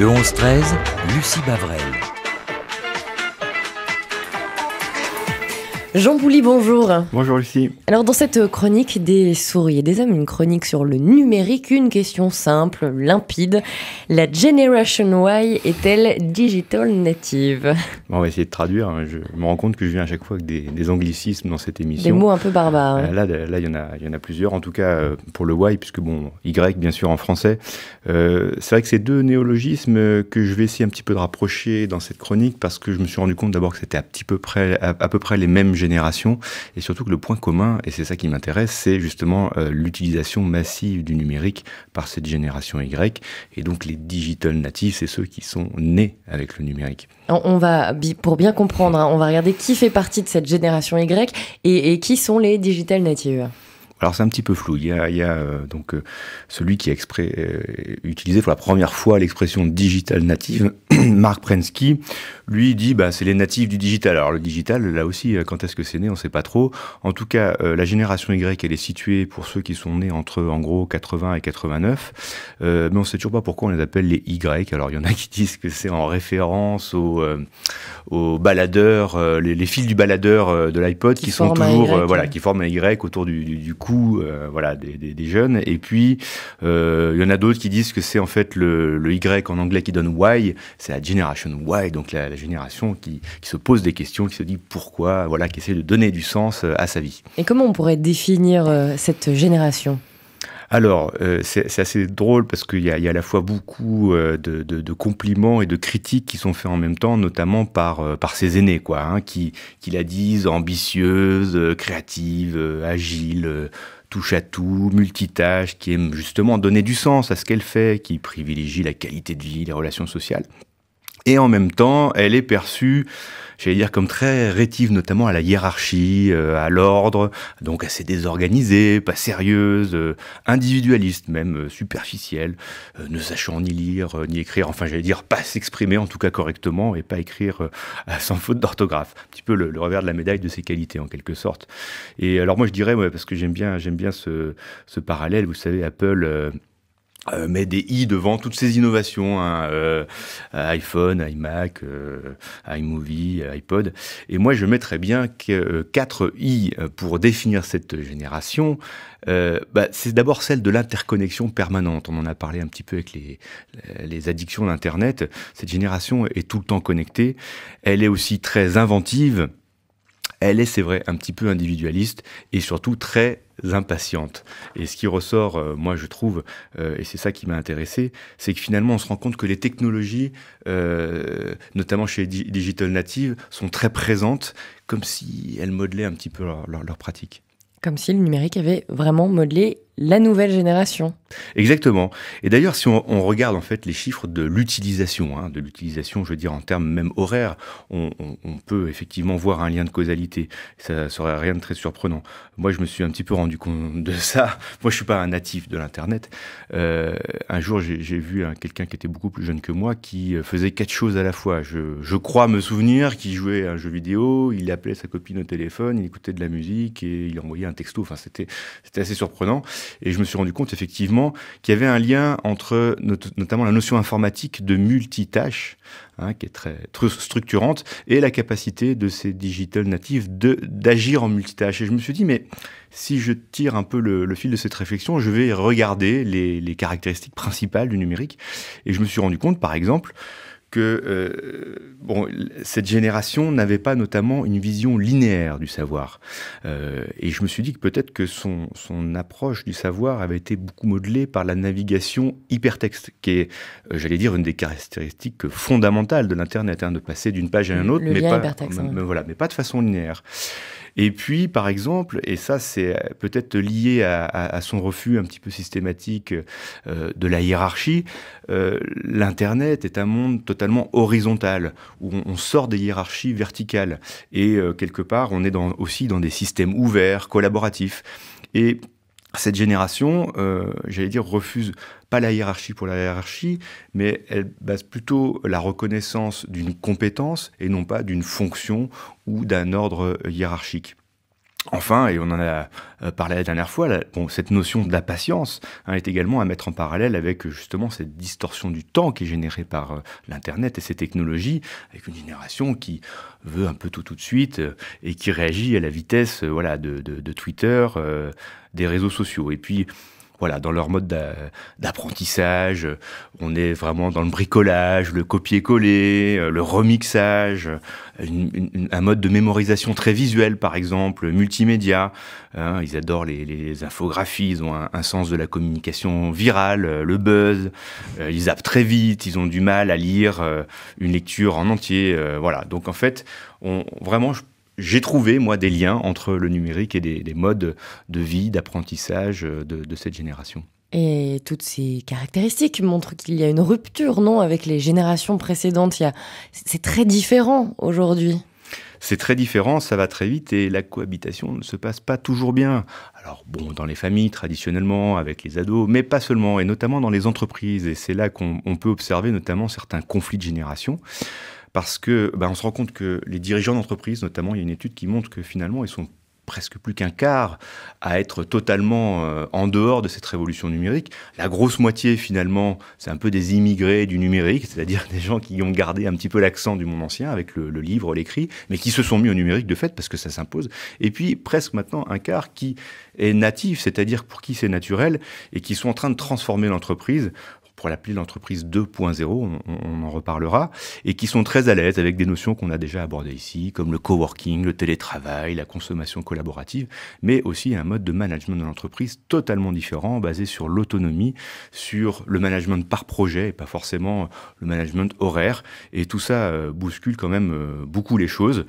Le 11-13, Lucie Bavrel. Jean Bouly, bonjour. Bonjour Lucie. Alors dans cette chronique des souris et des hommes, une chronique sur le numérique, une question simple, limpide. La Generation Y est-elle digital native ? On va essayer de traduire. Je me rends compte que je viens à chaque fois avec des anglicismes dans cette émission. Des mots un peu barbares. Hein. Là, il y en a plusieurs. En tout cas, pour le Y, puisque bon, Y bien sûr en français. C'est vrai que c'est deux néologismes que je vais essayer un petit peu de rapprocher dans cette chronique parce que je me suis rendu compte d'abord que c'était à peu près les mêmes générations et surtout que le point commun, et c'est ça qui m'intéresse, c'est justement l'utilisation massive du numérique par cette génération Y. Et donc les digital natives, c'est ceux qui sont nés avec le numérique. On va, pour bien comprendre, on va regarder qui fait partie de cette génération Y et qui sont les digital natives. Alors c'est un petit peu flou. Il y a donc celui qui a utilisé pour la première fois l'expression digital native, Mark Prensky. Lui dit c'est les natifs du digital. Alors le digital, là aussi, quand est-ce que c'est né, on ne sait pas trop. En tout cas, la génération Y, elle est située pour ceux qui sont nés entre en gros 80 et 89. Mais on ne sait toujours pas pourquoi on les appelle les Y. Alors il y en a qui disent que c'est en référence aux baladeurs, les fils du baladeur de l'iPod qui sont toujours qui forment un Y autour du cou. Des jeunes. Et puis, il y en a d'autres qui disent que c'est en fait le Y en anglais qui donne Y, c'est la Generation Y, donc la génération qui se pose des questions, qui se dit pourquoi, qui essaie de donner du sens à sa vie. Et comment on pourrait définir cette génération ? Alors, c'est assez drôle parce qu'il y a à la fois beaucoup de compliments et de critiques qui sont faits en même temps, notamment par ses aînés, qui la disent ambitieuse, créative, agile, touche à tout, multitâche, qui aime justement donner du sens à ce qu'elle fait, qui privilégie la qualité de vie, les relations sociales. Et en même temps, elle est perçue, j'allais dire, comme très rétive, notamment à la hiérarchie, à l'ordre, donc assez désorganisée, pas sérieuse, individualiste même, superficielle, ne sachant ni lire, ni écrire, enfin j'allais dire pas s'exprimer en tout cas correctement et pas écrire sans faute d'orthographe. Un petit peu le revers de la médaille de ses qualités en quelque sorte. Et alors moi je dirais, parce que j'aime bien ce parallèle, vous savez, Apple... met des i devant toutes ces innovations, iPhone, iMac, iMovie, iPod. Et moi, je mettrais bien 4 i pour définir cette génération. C'est d'abord celle de l'interconnexion permanente. On en a parlé un petit peu avec les addictions d'Internet. Cette génération est tout le temps connectée. Elle est aussi très inventive. Elle est, c'est vrai, un petit peu individualiste et surtout très impatiente. Et ce qui ressort, moi je trouve, et c'est ça qui m'a intéressé, c'est que finalement on se rend compte que les technologies, notamment chez les digital natives, sont très présentes, comme si elles modelaient un petit peu leur pratique. Comme si le numérique avait vraiment modelé la nouvelle génération. Exactement. Et d'ailleurs, si on regarde en fait les chiffres de l'utilisation, je veux dire en termes même horaires, on peut effectivement voir un lien de causalité. Ça serait rien de très surprenant. Moi, je me suis un petit peu rendu compte de ça. Moi, je suis pas un natif de l'Internet. Un jour, j'ai vu quelqu'un qui était beaucoup plus jeune que moi qui faisait 4 choses à la fois. Je crois me souvenir qu'il jouait à un jeu vidéo, il appelait sa copine au téléphone, il écoutait de la musique et il envoyait un texto. Enfin, c'était assez surprenant. Et je me suis rendu compte effectivement qu'il y avait un lien entre notamment la notion informatique de multitâche, qui est très structurante, et la capacité de ces digital natives d'agir en multitâche. Et je me suis dit, mais si je tire un peu le fil de cette réflexion, je vais regarder les caractéristiques principales du numérique. Et je me suis rendu compte, par exemple, que cette génération n'avait pas notamment une vision linéaire du savoir. Et je me suis dit que peut-être que son approche du savoir avait été beaucoup modelée par la navigation hypertexte, qui est, j'allais dire, une des caractéristiques fondamentales de l'Internet, de passer d'une page à une autre, mais pas de façon linéaire. Et puis, par exemple, et ça c'est peut-être lié à son refus un petit peu systématique de la hiérarchie, l'Internet est un monde totalement horizontal, où on sort des hiérarchies verticales. Et quelque part, on est aussi dans des systèmes ouverts, collaboratifs. Et cette génération, j'allais dire, refuse pas la hiérarchie pour la hiérarchie, mais elle base plutôt la reconnaissance d'une compétence et non pas d'une fonction ou d'un ordre hiérarchique. Enfin, et on en a parlé la dernière fois, cette notion de la patience est également à mettre en parallèle avec justement cette distorsion du temps qui est générée par l'Internet et ces technologies, avec une génération qui veut un peu tout de suite et qui réagit à la vitesse de Twitter, des réseaux sociaux. Et puis, voilà, dans leur mode d'apprentissage, on est vraiment dans le bricolage, le copier-coller, le remixage, un mode de mémorisation très visuel, par exemple, multimédia. Ils adorent les infographies, ils ont un sens de la communication virale, le buzz. Ils zappent très vite, ils ont du mal à lire une lecture en entier. Voilà, donc en fait, vraiment, j'ai trouvé, moi, des liens entre le numérique et des modes de vie, d'apprentissage de cette génération. Et toutes ces caractéristiques montrent qu'il y a une rupture, non, avec les générations précédentes. C'est très différent aujourd'hui. C'est très différent, ça va très vite et la cohabitation ne se passe pas toujours bien. Alors bon, dans les familles traditionnellement, avec les ados, mais pas seulement, et notamment dans les entreprises. Et c'est là qu'on peut observer notamment certains conflits de génération. Parce que on se rend compte que les dirigeants d'entreprise, notamment, il y a une étude qui montre que finalement, ils sont presque plus qu'un quart à être totalement en dehors de cette révolution numérique. La grosse moitié, finalement, c'est un peu des immigrés du numérique, c'est-à-dire des gens qui ont gardé un petit peu l'accent du monde ancien avec le livre, l'écrit, mais qui se sont mis au numérique de fait parce que ça s'impose. Et puis, presque maintenant, un quart qui est natif, c'est-à-dire pour qui c'est naturel et qui sont en train de transformer l'entreprise pour l'appeler l'entreprise 2.0, on en reparlera, et qui sont très à l'aise avec des notions qu'on a déjà abordées ici, comme le coworking, le télétravail, la consommation collaborative, mais aussi un mode de management de l'entreprise totalement différent, basé sur l'autonomie, sur le management par projet, et pas forcément le management horaire. Et tout ça bouscule quand même beaucoup les choses,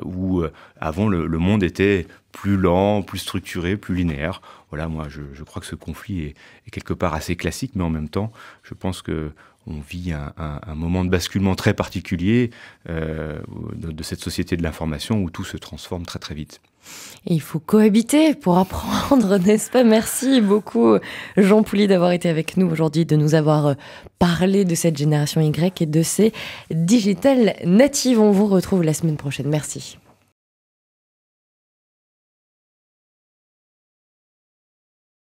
où avant le monde était plus lent, plus structuré, plus linéaire. Voilà, moi, je crois que ce conflit est quelque part assez classique, mais en même temps, je pense que on vit un moment de basculement très particulier de cette société de l'information où tout se transforme très très vite. Et il faut cohabiter pour apprendre, n'est-ce pas? Merci beaucoup, Jean Pouly, d'avoir été avec nous aujourd'hui, de nous avoir parlé de cette génération Y et de ces digital natives. On vous retrouve la semaine prochaine. Merci.